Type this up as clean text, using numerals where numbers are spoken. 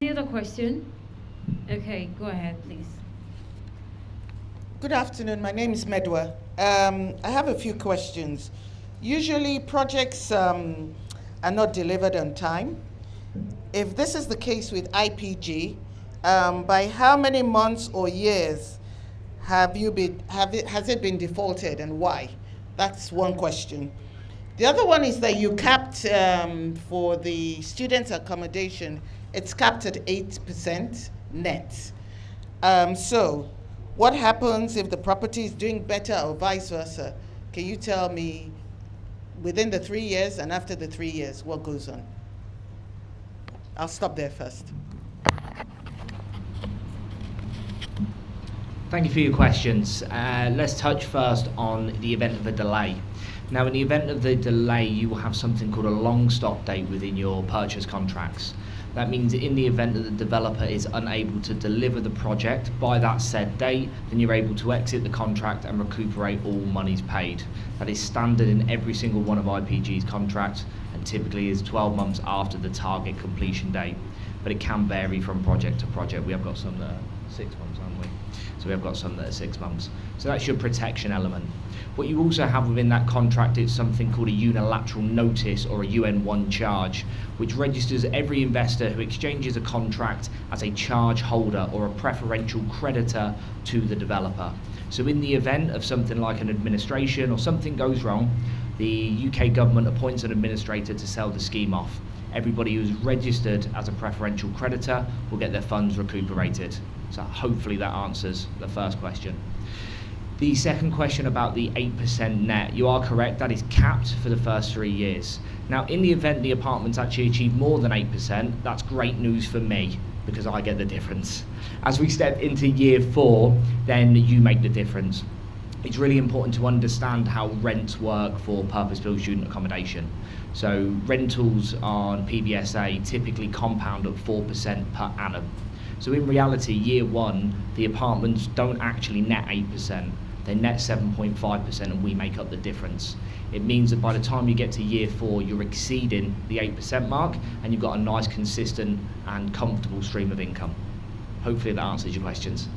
Any other question? Okay, go ahead, please. Good afternoon. My name is Medwa. I have a few questions. Usually projects are not delivered on time. If this is the case with IPG, by how many months or years has it been defaulted, and why? That's one question. The other one is that you capped for the student accommodation, it's capped at 8% net. So what happens if the property is doing better or vice versa? Can you tell me within the 3 years and after the 3 years, what goes on? I'll stop there first. Thank you for your questions. Let's touch first on the event of a delay. Now, in the event of the delay, you will have something called a long stop date within your purchase contracts. That means in the event that the developer is unable to deliver the project by that said date, then you're able to exit the contract and recuperate all monies paid. That is standard in every single one of IPG's contracts and typically is 12 months after the target completion date. But it can vary from project to project. We have got some that are 6 months, haven't we? So we have got some that are 6 months. So that's your protection element. What you also have within that contract is something called a unilateral notice or a UN1 charge, which registers every investor who exchanges a contract as a charge holder or a preferential creditor to the developer. So in the event of something like an administration or something goes wrong, the UK government appoints an administrator to sell the scheme off. Everybody who's registered as a preferential creditor will get their funds recuperated. So hopefully that answers the first question. The second question about the 8% net, you are correct, that is capped for the first 3 years. Now, in the event the apartments actually achieve more than 8%, that's great news for me because I get the difference. As we step into year 4, then you make the difference. It's really important to understand how rents work for purpose-built student accommodation. So rentals on PBSA typically compound at 4% per annum. So in reality, year 1, the apartments don't actually net 8%. They net 7.5% and we make up the difference. It means that by the time you get to year 4, you're exceeding the 8% mark and you've got a nice, consistent and comfortable stream of income. Hopefully that answers your questions.